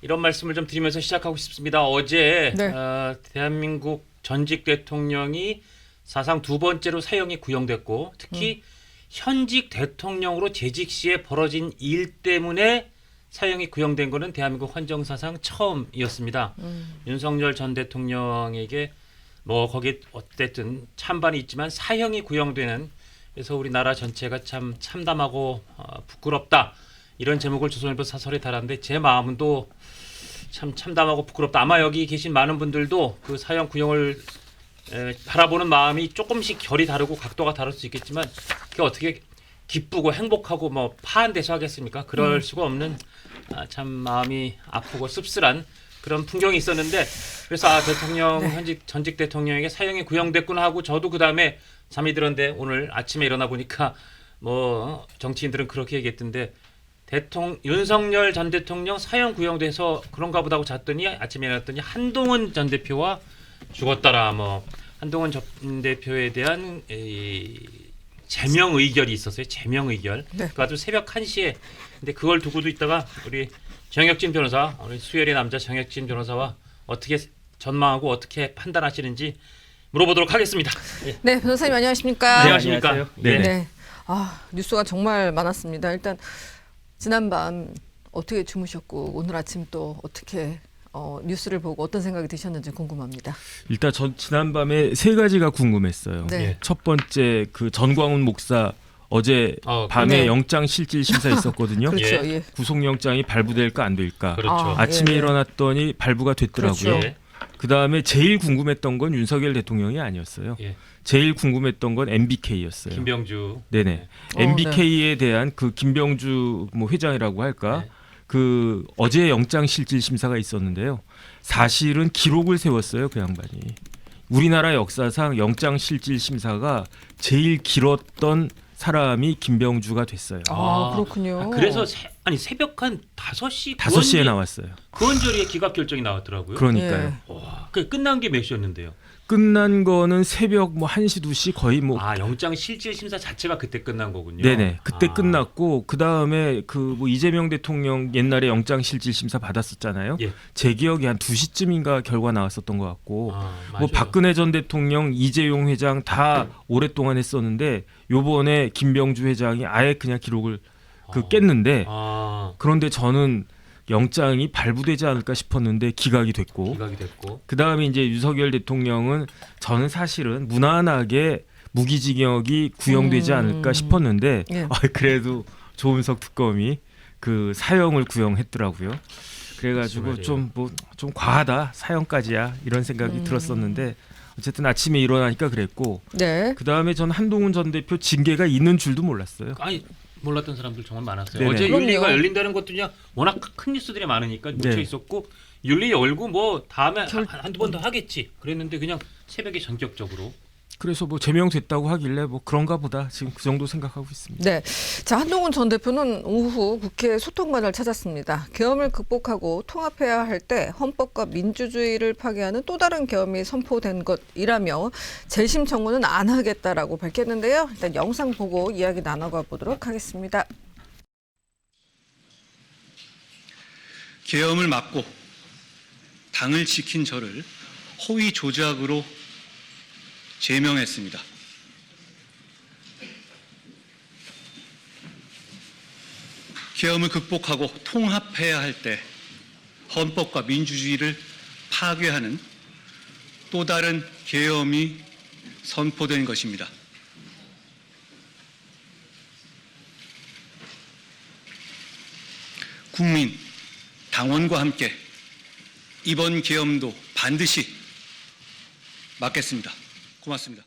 이런 말씀을 좀 드리면서 시작하고 싶습니다. 어제 네. 대한민국 전직 대통령이 사상 두 번째로 사형이 구형됐고 특히 현직 대통령으로 재직 시에 벌어진 일 때문에 사형이 구형된 것은 대한민국 헌정사상 처음이었습니다. 윤석열 전 대통령에게 뭐 거기에 어쨌든 찬반이 있지만 사형이 구형되는, 그래서 우리나라 전체가 참 참담하고 부끄럽다, 이런 제목을 조선일보 사설에 달았는데 제 마음도 참 참담하고 부끄럽다. 아마 여기 계신 많은 분들도 그 사형 구형을 바라보는 마음이 조금씩 결이 다르고 각도가 다를 수 있겠지만 그게 어떻게 기쁘고 행복하고 뭐 파한돼서 하겠습니까? 그럴 수가 없는 참 마음이 아프고 씁쓸한 그런 풍경이 있었는데, 그래서 대통령 현직 전직 대통령에게 사형이 구형됐구나 하고 저도 그 다음에 잠이 들었는데 오늘 아침에 일어나 보니까 뭐 정치인들은 그렇게 얘기했던데 윤석열 전 대통령 사형 구형돼서 그런가 보다 하고 잤더니 아침에 일어났더니 한동훈 전 대표와 죽었더라. 뭐 한동훈 전 대표에 대한 제명 의결이 있었어요. 제명 의결. 네. 그것도 새벽 1시에. 근데 그걸 두고도 있다가 우리 정혁진 변호사, 우리 수혈의 남자 정혁진 변호사와 어떻게 전망하고 어떻게 판단하시는지 물어보도록 하겠습니다. 예. 네, 변호사님 안녕하십니까? 네, 안녕하십니까? 네. 네. 뉴스가 정말 많았습니다. 일단 지난밤 어떻게 주무셨고 오늘 아침 또 어떻게 뉴스를 보고 어떤 생각이 드셨는지 궁금합니다. 일단 전 지난밤에 세 가지가 궁금했어요. 네. 예. 첫 번째 그 전광훈 목사 어제 밤에 네. 영장 실질 심사 있었거든요. 그렇죠. 예. 구속영장이 발부될까 안 될까. 그렇죠. 아침에 예. 일어났더니 발부가 됐더라고요. 그렇죠. 예. 그다음에 제일 궁금했던 건 윤석열 대통령이 아니었어요. 예. 제일 궁금했던 건 MBK였어요. 김병주. 네네. MBK에 대한 그 김병주 뭐 회장이라고 할까? 네. 그 어제 영장 실질 심사가 있었는데요. 사실은 기록을 세웠어요, 그 양반이. 우리나라 역사상 영장 실질 심사가 제일 길었던 사람이 김병주가 됐어요. 그렇군요. 그래서 새벽 한 5시 5시에 나왔어요. 구원절에 기각 결정이 나왔더라고요. 그러니까요. 와, 그 끝난 게 몇 시였는데요? 끝난 거는 새벽 뭐 1시, 2시 거의 뭐 영장 실질 심사 자체가 그때 끝난 거군요. 네네. 그때 끝났고 그다음에 그 뭐 이재명 대통령 옛날에 영장 실질 심사 받았었잖아요. 예. 제 기억에 한 2시쯤인가 결과 나왔었던 것 같고 뭐 맞아요. 박근혜 전 대통령, 이재용 회장 다 오랫동안 했었는데 요번에 김병주 회장이 아예 그냥 기록을 깼는데 그런데 저는 영장이 발부되지 않을까 싶었는데 기각이 됐고 기각이 됐고 그다음에 이제 윤석열 대통령은 저는 사실은 무난하게 무기징역이 구형되지 않을까 싶었는데 예. 그래도 조은석 특검이 그 사형을 구형했더라고요. 그래가지고 좀 과하다 사형까지야 이런 생각이 들었었는데 어쨌든 아침에 일어나니까 그랬고 네. 그다음에 전 한동훈 전 대표 징계가 있는 줄도 몰랐어요. 몰랐던 사람들 정말 많았어요. 네네. 어제 그럼요. 윤리가 열린다는 것도 그냥 워낙 큰 뉴스들이 많으니까 묻혀 네. 있었고 윤리 열고 뭐 다음에 한두 번 더 하겠지 그랬는데 그냥 새벽에 전격적으로. 그래서 뭐 제명됐다고 하길래 뭐 그런가 보다 지금 그 정도 생각하고 있습니다. 네. 자, 한동훈 전 대표는 오후 국회 소통관을 찾았습니다. 계엄을 극복하고 통합해야 할 때 헌법과 민주주의를 파괴하는 또 다른 계엄이 선포된 것이라며 재심 청구는 안 하겠다라고 밝혔는데요. 일단 영상 보고 이야기 나눠가 보도록 하겠습니다. 계엄을 막고 당을 지킨 저를 허위 조작으로 제명했습니다. 계엄을 극복하고 통합해야 할 때 헌법과 민주주의를 파괴하는 또 다른 계엄이 선포된 것입니다. 국민, 당원과 함께 이번 계엄도 반드시 막겠습니다. 고맙습니다.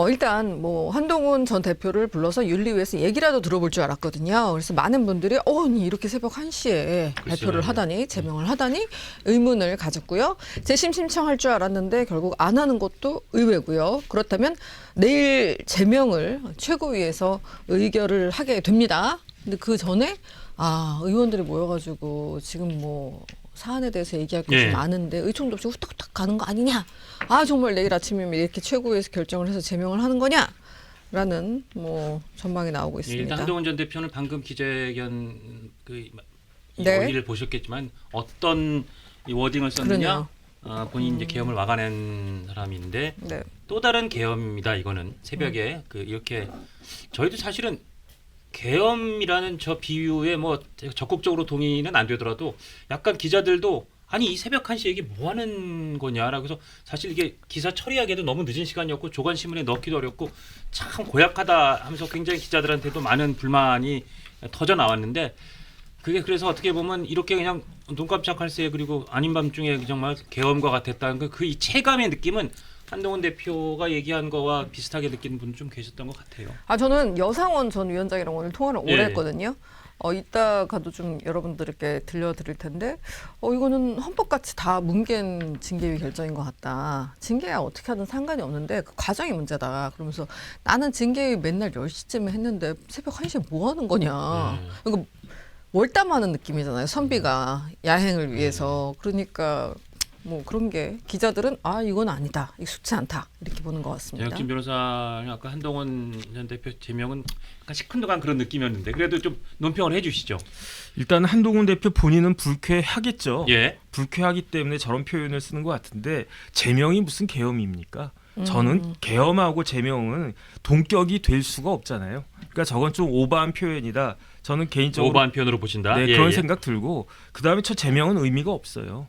일단 뭐 한동훈 전 대표를 불러서 윤리위에서 얘기라도 들어볼 줄 알았거든요. 그래서 많은 분들이 이렇게 새벽 1시에 발표를 하다니 제명을 하다니 의문을 가졌고요. 재심 신청할 줄 알았는데 결국 안 하는 것도 의외고요. 그렇다면 내일 제명을 최고위에서 의결을 하게 됩니다. 근데 그 전에 의원들이 모여가지고 지금 뭐 사안에 대해서 얘기할 것이 많은데 의총도 없이 후딱후딱 가는 거 아니냐? 정말 내일 아침이면 이렇게 최고위에서 결정을 해서 제명을 하는 거냐? 라는 뭐 전망이 나오고 있습니다. 일단 한동훈 전 대표는 방금 기자회견 이 네. 어휘를 보셨겠지만 어떤 이 워딩을 썼느냐 본인 이제 계엄을 막아낸 사람인데 네. 또 다른 계엄입니다. 이거는 새벽에 그 이렇게 저희도 사실은 계엄이라는 저 비유에 뭐 적극적으로 동의는 안 되더라도 약간 기자들도 아니 이 새벽 1시 이게 뭐 하는 거냐라고 해서 사실 이게 기사 처리하기에도 너무 늦은 시간이었고 조간신문에 넣기도 어렵고 참 고약하다 하면서 굉장히 기자들한테도 많은 불만이 터져 나왔는데 그게 그래서 어떻게 보면 이렇게 그냥 눈 깜짝할 새에 그리고 아닌 밤중에 정말 계엄과 같았다는 그 이 체감의 느낌은 한동훈 대표가 얘기한 거와 비슷하게 느끼는 분도 좀 계셨던 것 같아요. 저는 여상원 전 위원장이랑 오늘 통화를 오래 예. 했거든요. 이따가도 좀 여러분들께 들려드릴 텐데 이거는 헌법같이 다 뭉갠 징계위 결정인 것 같다. 징계야 어떻게 하든 상관이 없는데 그 과정이 문제다. 그러면서 나는 징계위 맨날 10시쯤에 했는데 새벽 1시에 뭐 하는 거냐. 이거 월담하는 느낌이잖아요. 선비가 야행을 위해서. 그러니까 뭐 그런 게 기자들은 이건 아니다. 익숙치 않다. 이렇게 보는 것 같습니다. 김 변호사님 아까 한동훈 전 대표 제명은 약간 시큰둥한 그런 느낌이었는데 그래도 좀 논평을 해주시죠. 일단 한동훈 대표 본인은 불쾌하겠죠. 예. 불쾌하기 때문에 저런 표현을 쓰는 것 같은데 제명이 무슨 계엄입니까? 저는 계엄하고 제명은 동격이 될 수가 없잖아요. 그러니까 저건 좀 오버한 표현이다. 저는 개인적으로 오버한 표현으로 보신다. 네, 예, 그런 예. 생각 들고 그다음에 저 제명은 의미가 없어요.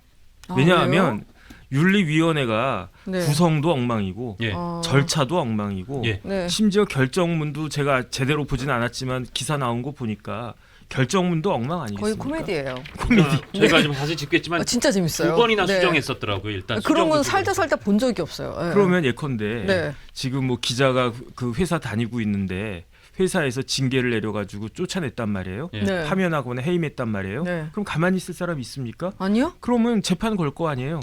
왜요? 왜냐하면 윤리위원회가 네. 구성도 엉망이고 예. 절차도 엉망이고 예. 네. 심지어 결정문도 제가 제대로 보진 않았지만 기사 나온 거 보니까 결정문도 엉망 거의 아니겠습니까? 코미디예요. 저희가 지금 사실 짚겠지만 진짜 재밌어요. 두 번이나 네. 수정했었더라고요. 일단 그런 건 수정도 살다 본 적이 없어요. 네. 그러면 예컨대 네. 지금 뭐 기자가 그 회사 다니고 있는데 회사에서 징계를 내려가지고 쫓아냈단 말이에요. 예. 네. 파면하거나 해임했단 말이에요. 네. 그럼 가만히 있을 사람 있습니까? 아니요? 그러면 재판 걸 거 아니에요.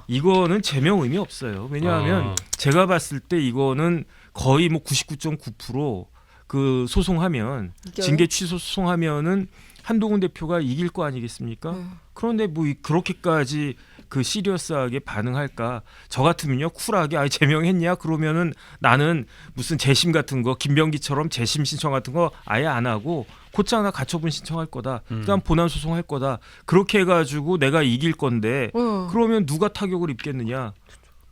이거는 제명 의미 없어요. 왜냐하면 제가 봤을 때 이거는 거의 뭐 99.9%그 소송하면 이겨요? 징계 취소 소송하면은 한동훈 대표가 이길 거 아니겠습니까? 그런데 뭐 그렇게까지 그 시리어스하게 반응할까? 저 같으면요 쿨하게 제명했냐? 그러면은 나는 무슨 재심 같은 거 김병기처럼 재심 신청 같은 거 아예 안 하고 곧장 나 가처분 신청할 거다. 그다음 본안 소송할 거다. 그렇게 해가지고 내가 이길 건데 그러면 누가 타격을 입겠느냐?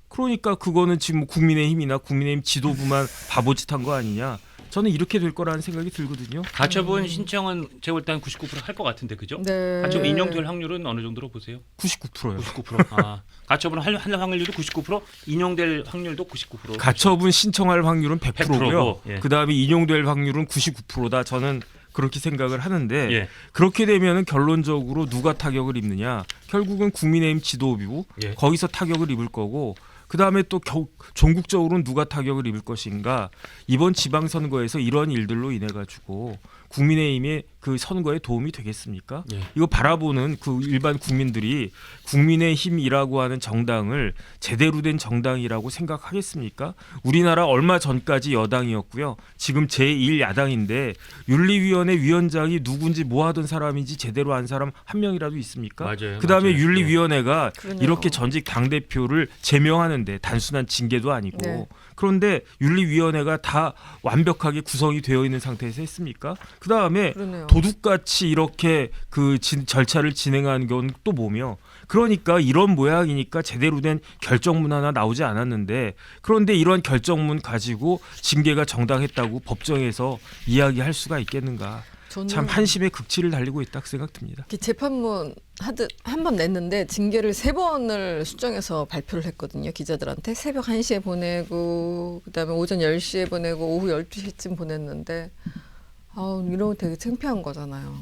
그러니까 그거는 지금 뭐 국민의힘이나 국민의힘 지도부만 바보짓한 거 아니냐? 저는 이렇게 될 거라는 생각이 들거든요. 가처분 신청은 제가 볼 때는 99% 할 것 같은데 그죠? 네. 가처분 인용될 확률은 어느 정도로 보세요? 99%요. 99%. 가처분 할 확률도 99%, 인용될 확률도 99%. 가처분 신청할 확률은 100%고요. 100%고, 예. 그다음에 인용될 확률은 99%다. 저는 그렇게 생각을 하는데 예. 그렇게 되면은 결론적으로 누가 타격을 입느냐? 결국은 국민의힘 지도부 예. 거기서 타격을 입을 거고 그다음에 또 전국적으로는 누가 타격을 입을 것인가? 이번 지방선거에서 이런 일들로 인해 가지고 국민의힘의 그 선거에 도움이 되겠습니까? 예. 이거 바라보는 그 일반 국민들이 국민의힘이라고 하는 정당을 제대로 된 정당이라고 생각하겠습니까? 우리나라 얼마 전까지 여당이었고요. 지금 제1야당인데 윤리위원회 위원장이 누군지 뭐 하던 사람인지 제대로 안 사람 한 명이라도 있습니까? 맞아요. 그다음에 맞아요. 윤리위원회가 그러네요. 이렇게 전직 당대표를 제명하는데 단순한 징계도 아니고 네. 그런데 윤리위원회가 다 완벽하게 구성이 되어 있는 상태에서 했습니까? 그다음에 그러네요. 도둑같이 이렇게 그 절차를 진행한 건 또 뭐며 그러니까 이런 모양이니까 제대로 된 결정문 하나 나오지 않았는데 그런데 이런 결정문 가지고 징계가 정당했다고 법정에서 이야기할 수가 있겠는가? 저는 참 한심의 극치를 달리고 있다 생각됩니다. 이렇게 재판문 하듯 한 번 냈는데 징계를 3번을 수정해서 발표를 했거든요. 기자들한테 새벽 1시에 보내고 그다음에 오전 10시에 보내고 오후 12시쯤 보냈는데 이런 거 되게 창피한 거잖아요.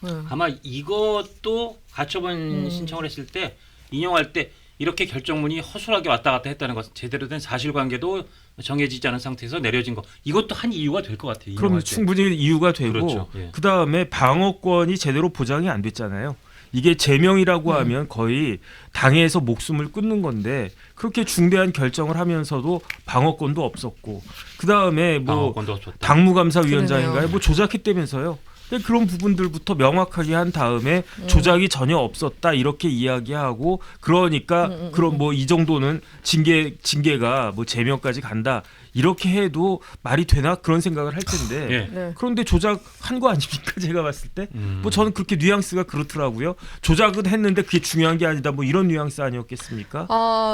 네. 아마 이것도 가처분 신청을 했을 때 인용할 때 이렇게 결정문이 허술하게 왔다 갔다 했다는 것은 제대로 된 사실관계도 정해지지 않은 상태에서 내려진 거 이것도 한 이유가 될 것 같아요. 그럼 인용할 때. 충분히 이유가 되고 그렇죠. 예. 그다음에 방어권이 제대로 보장이 안 됐잖아요. 이게 제명이라고 하면 거의 당에서 목숨을 끊는 건데 그렇게 중대한 결정을 하면서도 방어권도 없었고 그다음에 뭐 방어권도 없었다. 당무감사위원장인가요? 그러네요. 뭐 조작했다면서요. 그런 부분들부터 명확하게 한 다음에 조작이 전혀 없었다 이렇게 이야기하고 그러니까 그럼 뭐 이 정도는 징계가 뭐 제명까지 간다 이렇게 해도 말이 되나 그런 생각을 할 텐데 예. 네. 그런데 조작한 거 아닙니까 제가 봤을 때 뭐 저는 그렇게 뉘앙스가 그렇더라고요. 조작은 했는데 그게 중요한 게 아니다 뭐 이런 뉘앙스 아니었겠습니까?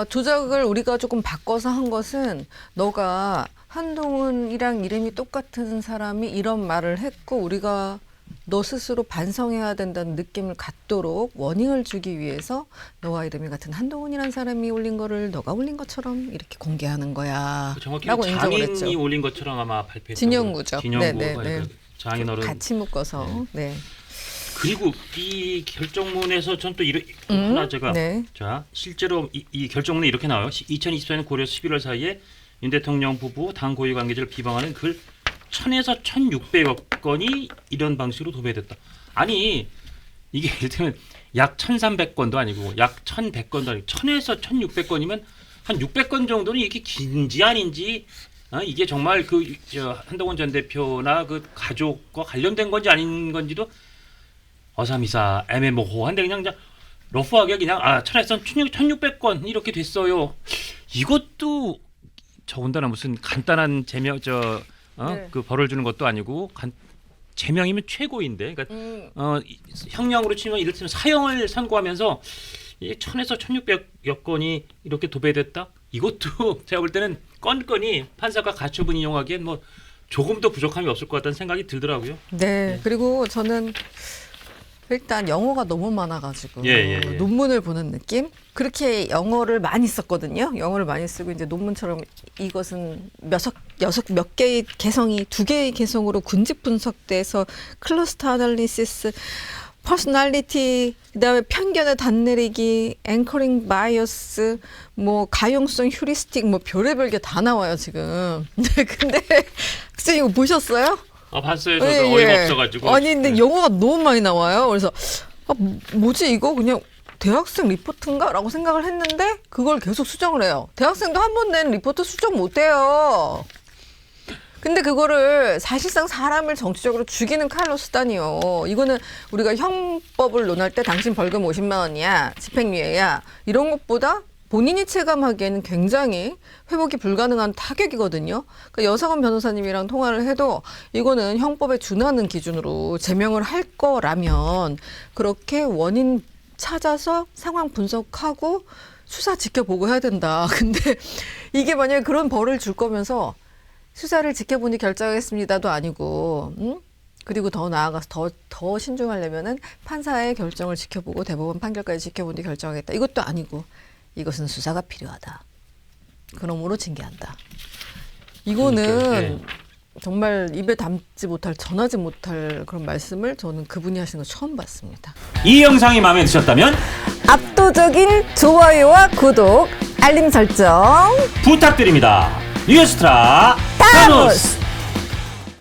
조작을 우리가 조금 바꿔서 한 것은 너가 한동훈이랑 이름이 똑같은 사람이 이런 말을 했고 우리가 너 스스로 반성해야 된다는 느낌을 갖도록 워닝을 주기 위해서 너와 이름이 같은 한동훈이라는 사람이 올린 거를 너가 올린 것처럼 이렇게 공개하는 거야. 정확히 라고 인정을 장인이 했죠. 올린 것처럼 아마 발표했던 진영구죠. 진영구 네. 장인어른 같이 묶어서. 네. 그리고 이 결정문에서 전 또 하나 제가 네. 자 실제로 이 결정문에 이렇게 나와요. 2024년 고려 11월 사이에 윤 대통령 부부 당 고위 관계자를 비방하는 글 1000에서 1600여 건이 이런 방식으로 도배됐다. 아니 이게 예를 들면 약 1300건도 아니고 약 1100건도 아니고 1000에서 1600건이면 한 600건 정도는 이게 긴지 아닌지 이게 정말 한동훈 전 대표나 그 가족과 관련된 건지 아닌 건지도 어사미사 애매모호한데 그냥 러프하게 그냥 1000에서 1600건 이렇게 됐어요. 이것도 더군다나 무슨 간단한 제명 네. 그 벌을 주는 것도 아니고 제명이면 최고인데 그러니까 형량으로 치면 이를테면 사형을 선고하면서 1000에서 1600여 건이 이렇게 도배됐다. 이것도 제가 볼 때는 건건이 판사가 가처분 인용하기엔 뭐 조금도 부족함이 없을 것 같다는 생각이 들더라고요. 네. 그리고 저는 일단 영어가 너무 많아가지고 예. 논문을 보는 느낌? 그렇게 영어를 많이 썼거든요. 영어를 많이 쓰고 이제 논문처럼 이것은 몇 개의 개성이 2개의 개성으로 군집 분석돼서 클러스터 아날리시스, 퍼스널리티, 그다음에 편견의 단내리기, 앵커링 바이어스, 뭐 가용성 휴리스틱, 뭐 별의별 게 다 나와요 지금. 네, 근데 선생님 이거 보셨어요? 봤어요. 저도 어이가 없어가지고. 아니 근데 영어가 너무 많이 나와요. 그래서 뭐지 이거 그냥 대학생 리포트인가? 라고 생각을 했는데 그걸 계속 수정을 해요. 대학생도 한 번 낸 리포트 수정 못해요. 근데 그거를 사실상 사람을 정치적으로 죽이는 칼로 쓰다니요. 이거는 우리가 형법을 논할 때 당신 벌금 50만 원이야, 집행유예야 이런 것보다 본인이 체감하기에는 굉장히 회복이 불가능한 타격이거든요. 그러니까 여상원 변호사님이랑 통화를 해도 이거는 형법에 준하는 기준으로 제명을 할 거라면 그렇게 원인 찾아서 상황 분석하고 수사 지켜보고 해야 된다. 근데 이게 만약에 그런 벌을 줄 거면서 수사를 지켜보니 결정하겠습니다도 아니고 그리고 더 나아가서 더 신중하려면은 판사의 결정을 지켜보고 대법원 판결까지 지켜본 뒤 결정하겠다. 이것도 아니고 이것은 수사가 필요하다. 그러므로 징계한다. 이거는 정말 입에 담지 못할, 전하지 못할 그런 말씀을 저는 그분이 하시는 거 처음 봤습니다. 이 영상이 마음에 드셨다면 압도적인 좋아요와 구독, 알림 설정 부탁드립니다. 뉴스트라 타노스.